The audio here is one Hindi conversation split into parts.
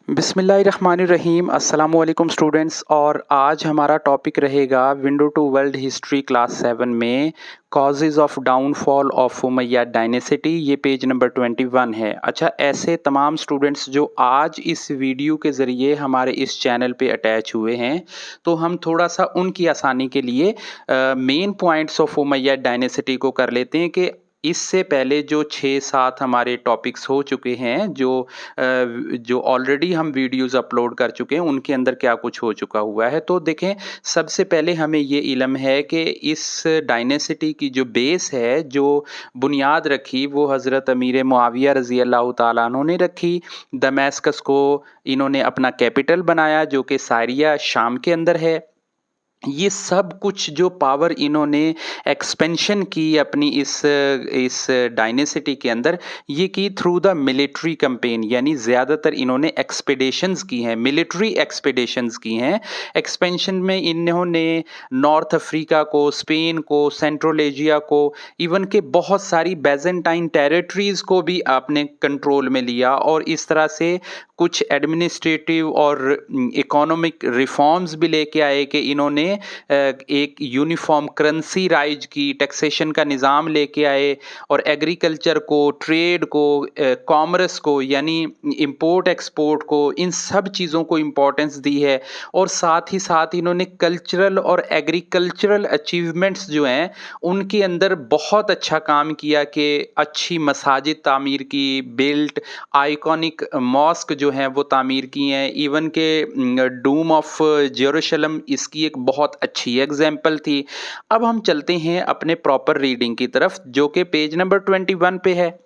बिस्मिल्लाहिर्रहमानिर्रहीम अस्सलामुअलैकुम स्टूडेंट्स। और आज हमारा टॉपिक रहेगा window to world history class 7 में causes of downfall of Umayyad dynasty. ये पेज नंबर 21 है। अच्छा, ऐसे तमाम स्टूडेंट्स जो आज इस वीडियो के ज़रिए हमारे इस चैनल पे अटैच हुए हैं, तो हम थोड़ा सा उनकी आसानी के लिए main points of Umayyad dynasty को कर लेते हैं कि इससे पहले जो 6-7 हमारे टॉपिक्स हो चुके हैं, जो ऑलरेडी हम वीडियोस अपलोड कर चुके हैं, उनके अंदर क्या कुछ हो चुका हुआ है। तो देखें, सबसे पहले हमें ये इल्म है कि इस डायनेसिटी की जो बेस है, जो बुनियाद रखी, वो हज़रत अमीर मुआविया रज़ी अल्लाह ताला अन्हु ने रखी। दमस्कस को इन्होंने अपना कैपिटल बनाया, जो कि सारिया शाम के अंदर है। ये सब कुछ जो पावर इन्होंने एक्सपेंशन की अपनी इस डायनेसिटी के अंदर, ये की थ्रू द मिलिट्री कैंपेन, यानी ज़्यादातर इन्होंने एक्सपेडिशंस की हैं, मिलिट्री एक्सपेडिशंस की हैं। एक्सपेंशन में इन्होंने नॉर्थ अफ्रीका को, स्पेन को, सेंट्रल एशिया को, इवन के बहुत सारी बैजेंटाइन टेरिटरीज़ को भी आपने कंट्रोल में लिया, और इस तरह से कुछ एडमिनिस्ट्रेटिव और इकोनॉमिक रिफॉर्म्स भी लेके आए कि इन्होंने एक यूनिफॉर्म करेंसी राइज की, टैक्सेशन का निज़ाम लेके आए, और एग्रीकल्चर को, ट्रेड को, कॉमर्स को, यानी इंपोर्ट एक्सपोर्ट को, इन सब चीज़ों को इम्पोर्टेंस दी है। और साथ ही साथ इन्होंने कल्चरल और एग्रीकल्चरल अचीवमेंट्स जो हैं, उनके अंदर बहुत अच्छा काम किया कि अच्छी मसाजिद तामीर की, बिल्ट आइकॉनिक मॉस्क जो हैं वो तामीर की हैं। इवन के डूम ऑफ जेरूशलम इसकी एक बहुत अच्छी एग्जाम्पल थी। अब हम चलते हैं अपने प्रॉपर रीडिंग की तरफ, जो कि पेज नंबर 21 पे है।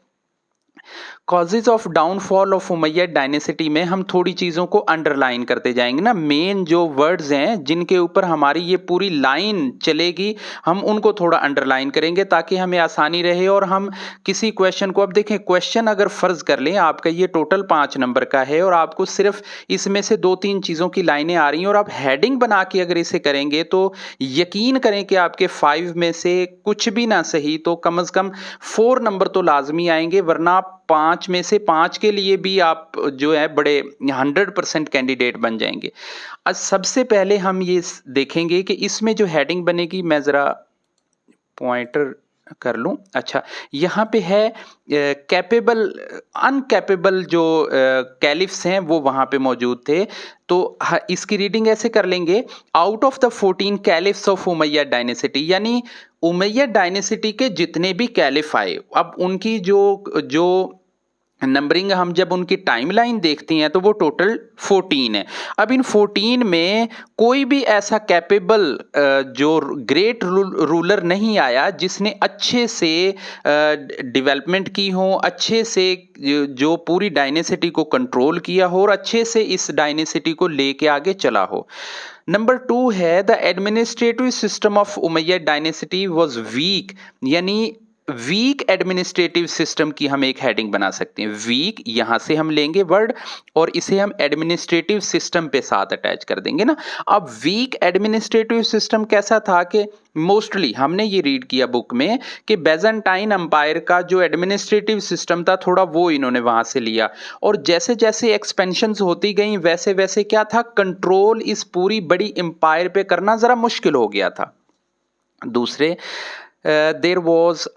Causes of downfall of Umayyad dynasty में हम थोड़ी चीज़ों को अंडरलाइन करते जाएंगे ना। मेन जो वर्ड्स हैं जिनके ऊपर हमारी ये पूरी लाइन चलेगी, हम उनको थोड़ा अंडरलाइन करेंगे ताकि हमें आसानी रहे। और हम किसी क्वेश्चन को, अब देखें, क्वेश्चन अगर फ़र्ज़ कर लें आपका ये टोटल 5 नंबर का है, और आपको सिर्फ इसमें से 2-3 चीज़ों की लाइनें आ रही हैं, और आप हेडिंग बना के अगर इसे करेंगे तो यकीन करें कि आपके 5 में से कुछ भी ना सही तो कम से कम 4 नंबर तो लाजमी आएंगे, वरना 5 में से 5 के लिए भी आप जो है बड़े 100% कैंडिडेट बन जाएंगे। आज सबसे पहले हम ये देखेंगे कि इसमें जो हेडिंग बनेगी, मैं ज़रा पॉइंटर कर लूं। अच्छा, यहाँ पे है कैपेबल, अनकैपेबल जो कैलिफ्स हैं वो वहाँ पे मौजूद थे। तो इसकी रीडिंग ऐसे कर लेंगे, out of the 14 caliphs of Umayyad dynasty, यानी उमैय्यद डायनेसिटी के जितने भी कैलिफ आए, अब उनकी जो जो नंबरिंग हम जब उनकी टाइमलाइन देखते हैं तो वो टोटल 14 है। अब इन 14 में कोई भी ऐसा कैपेबल जो ग्रेट रूलर नहीं आया जिसने अच्छे से डेवलपमेंट की हो, अच्छे से जो पूरी डायनेसिटी को कंट्रोल किया हो, और अच्छे से इस डायनेसिटी को लेके आगे चला हो। नंबर 2 है the administrative system of Umayyad dynasty was weak, यानी वीक एडमिनिस्ट्रेटिव सिस्टम की हम एक हेडिंग बना सकते हैं। वीक यहां से हम लेंगे वर्ड, और इसे हम एडमिनिस्ट्रेटिव सिस्टम पे साथ अटैच कर देंगे ना। अब वीक एडमिनिस्ट्रेटिव सिस्टम कैसा था कि मोस्टली हमने ये रीड किया बुक में कि बैजेंटाइन अंपायर का जो एडमिनिस्ट्रेटिव सिस्टम था, थोड़ा वो इन्होंने वहां से लिया, और जैसे जैसे एक्सपेंशंस होती गई वैसे वैसे क्या था, कंट्रोल इस पूरी बड़ी एम्पायर पे करना जरा मुश्किल हो गया था। दूसरे, there was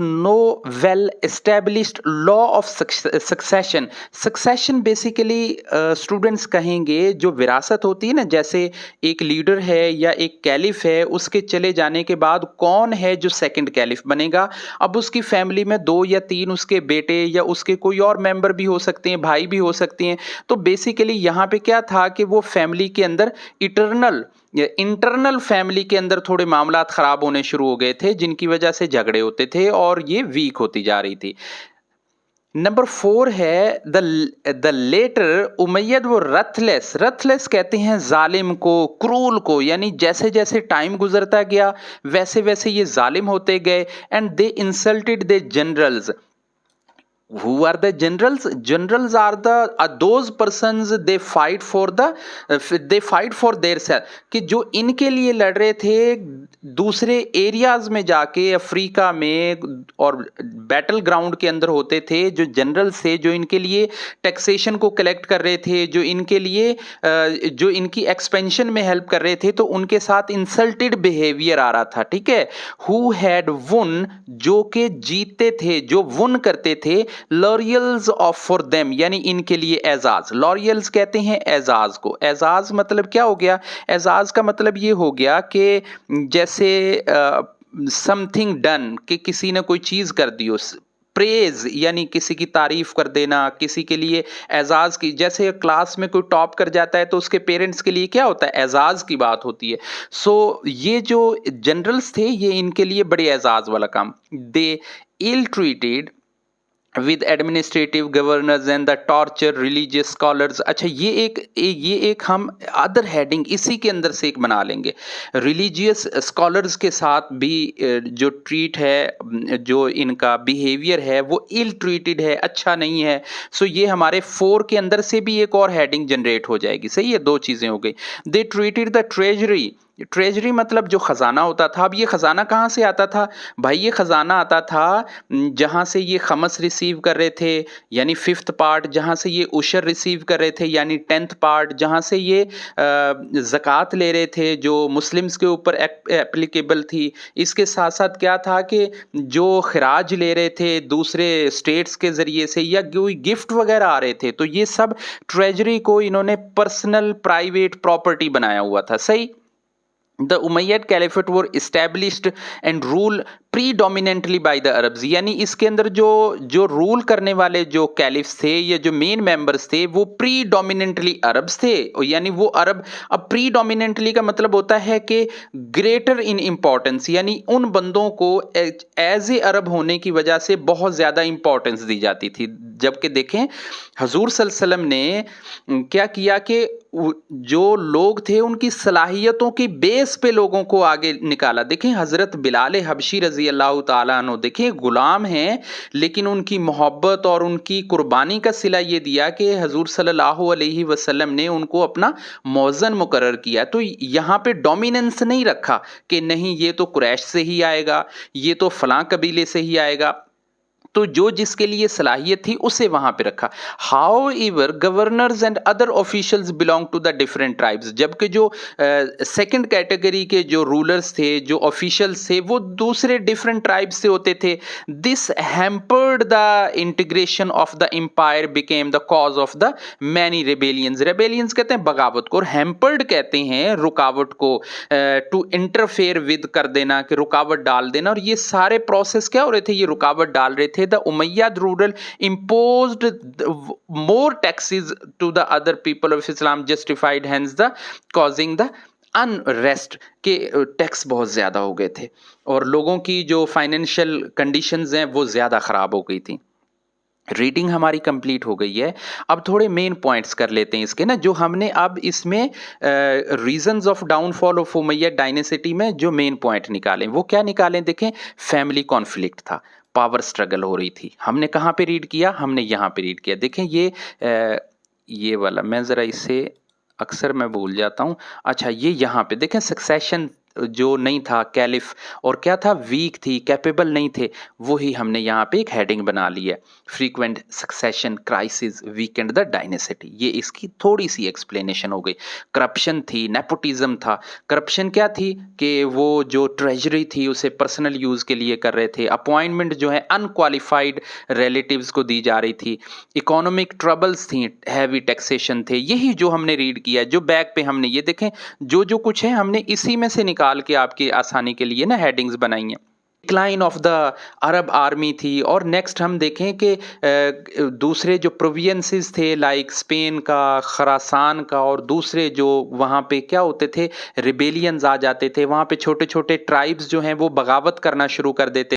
no well established law of succession. Succession basically students कहेंगे जो विरासत होती है ना, जैसे एक लीडर है या एक कैलिफ है, उसके चले जाने के बाद कौन है जो सेकंड कैलिफ बनेगा। अब उसकी फैमिली में 2 या 3 उसके बेटे या उसके कोई और मेंबर भी हो सकते हैं, भाई भी हो सकते हैं। तो बेसिकली यहाँ पे क्या था कि वो फैमिली के अंदर इंटरनल फैमिली के अंदर थोड़े मामलात खराब होने शुरू हो गए थे, जिनकी वजह से झगड़े होते थे और ये वीक होती जा रही थी। नंबर 4 है द लेटर उमैयद वो रथलेस कहते हैं जालिम को, क्रूल को, यानी जैसे जैसे टाइम गुजरता गया वैसे वैसे ये जालिम होते गए। And they insulted the generals, Who are the generals? Generals are the those persons they fight for their self, कि जो इनके लिए लड़ रहे थे दूसरे एरियाज में जाके अफ्रीका में और बैटल ग्राउंड के अंदर होते थे, जो जनरल्स थे जो इनके लिए टैक्सेशन को कलेक्ट कर रहे थे, जो इनके लिए जो इनकी एक्सपेंशन में हेल्प कर रहे थे, तो उनके साथ इंसल्टेड बिहेवियर आ रहा था। ठीक है, हु हैड वुन, जो के जीतते थे, जो वुन करते थे, लॉरियल्स ऑफ फॉर देम, यानी इनके लिए एजाज। लॉरियल्स कहते हैं एजाज को। एजाज मतलब क्या हो गया? एजाज का मतलब ये हो गया कि जैसे समथिंग डन, कि किसी ने कोई चीज कर दी, उस प्रेज यानी किसी की तारीफ कर देना, किसी के लिए एजाज की, जैसे क्लास में कोई टॉप कर जाता है तो उसके पेरेंट्स के लिए क्या होता है? एजाज की बात होती है। सो ये जो जनरल्स थे ये इनके लिए बड़े एजाज वाला काम। They ill treated with administrative governors and the torture religious scholars. अच्छा, ये एक हम अदर हेडिंग इसी के अंदर से एक बना लेंगे। रिलीजियस स्कॉलर्स के साथ भी जो ट्रीट है, जो इनका बिहेवियर है वो इल ट्रीटेड है, अच्छा नहीं है। सो ये हमारे 4 के अंदर से भी एक और हेडिंग जनरेट हो जाएगी। सही है, 2 चीजें हो गई। They treated the treasury. Treasury मतलब जो खजाना होता था। अब ये खजाना कहाँ से आता था भाई? ये खजाना आता था जहाँ से ये खमस रिसीव कर रहे थे, यानी 5th पार्ट, जहाँ से ये उशर रिसीव कर रहे थे, यानी 10th पार्ट, जहाँ से ये ज़कात ले रहे थे जो मुस्लिम्स के ऊपर एप्लीकेबल थी। इसके साथ साथ क्या था कि जो खराज ले रहे थे दूसरे स्टेट्स के ज़रिए से, या कोई गिफ्ट वगैरह आ रहे थे, तो ये सब ट्रेजरी को इन्होंने पर्सनल प्राइवेट प्रॉपर्टी बनाया हुआ था। सही। The Umayyad Caliphate were established and ruled predominantly by the Arabs, यानी इसके अंदर जो जो रूल करने वाले जो कैलिफ्स थे, ये जो मेन मेंबर्स थे, वो प्रीडोमिनेंटली अरब्स थे, यानी वो अरब। अब प्रीडोमिनेंटली का मतलब होता है कि ग्रेटर इन इंपॉर्टेंस, यानी उन बंदों को एज ए अरब होने की वजह से बहुत ज़्यादा इंपॉर्टेंस दी जाती थी। जबकि देखें हजूर सल्लल्लाहु अलैहि वसल्लम ने क्या किया कि जो लोग थे उनकी सलाहियतों की बेस पे लोगों को आगे निकाला। देखें हजरत बिलाल हबशी रजी अल्लाह ताला अन्हु, देखें गुलाम हैं लेकिन उनकी मोहब्बत और उनकी कुर्बानी का सिला ये दिया कि हजूर सल्लल्लाहु अलैहि वसल्लम ने उनको अपना मौज़न मुकर्रर किया। तो यहाँ पे डोमिनेंस नहीं रखा कि नहीं ये तो कुरैश से ही आएगा, ये तो फलां कबीले से ही आएगा, तो जो जिसके लिए सलाहियत थी उसे वहां पे रखा। However governors and other officials belong to the different tribes, जबकि जो सेकंड कैटेगरी के जो रूलर्स थे, जो ऑफिशियल्स थे, वो दूसरे डिफरेंट ट्राइब्स से होते थे। This hampered the integration of the empire became the cause of the many rebellions. Rebellions कहते हैं बगावत को, और हैम्पर्ड कहते हैं रुकावट को। टू इंटरफेयर विद कर देना, कि रुकावट डाल देना, और ये सारे प्रोसेस क्या हो रहे थे? ये रुकावट डाल रहे थे। The Umayyad ruler imposed more taxes to the other people of Islam, justified hence the causing the unrest, के टैक्स बहुत ज़्यादा हो गए थे और लोगों की जो फाइनेंशियल कंडीशंस हैं वो ज़्यादा ख़राब हो गई थी। रीडिंग हमारी कंप्लीट हो गई है। अब थोड़े मेन पॉइंट्स कर लेते हैं इसके ना, जो हमने अब इसमें reasons of downfall of Umayyad dynasty में जो मेन पॉइंट निकालें वो क्या निकालें? देखें, फैमिली कॉन्फ्लिक्ट था, पावर स्ट्रगल हो रही थी। हमने कहाँ पे रीड किया? हमने यहाँ पे रीड किया। देखें ये वाला मैं ज़रा इसे अक्सर मैं भूल जाता हूँ। अच्छा, ये यहाँ पे देखें, सक्सेशन जो नहीं था, कैलिफ और क्या था, वीक थी, कैपेबल नहीं थे, वही हमने यहाँ पे एक हेडिंग बना ली है, frequent succession crisis Weeknd the dynasty. ये इसकी थोड़ी सी एक्सप्लेनेशन हो गई। करप्शन थी, नेपोटिज्म था। करप्शन क्या थी कि वो जो ट्रेजरी थी उसे पर्सनल यूज़ के लिए कर रहे थे। अपॉइंटमेंट जो है अनक्वालिफाइड रिलेटिव्स को दी जा रही थी। इकोनॉमिक ट्रबल्स थी, हैवी टैक्सेशन थे। यही जो हमने रीड किया, जो बैक पे हमने ये देखें, जो जो कुछ है हमने इसी में से निकाल के आपकी आसानी के लिए ना हेडिंग्स बनाई हैं। Decline of the Arab army थी, और नेक्स्ट हम देखें कि दूसरे जो प्रोविंसेस थे लाइक स्पेन का, खरासान का, और दूसरे जो वहाँ पे क्या होते थे, रिबेलियंस आ जाते थे। वहाँ पे छोटे छोटे ट्राइब्स जो हैं वो बगावत करना शुरू कर देते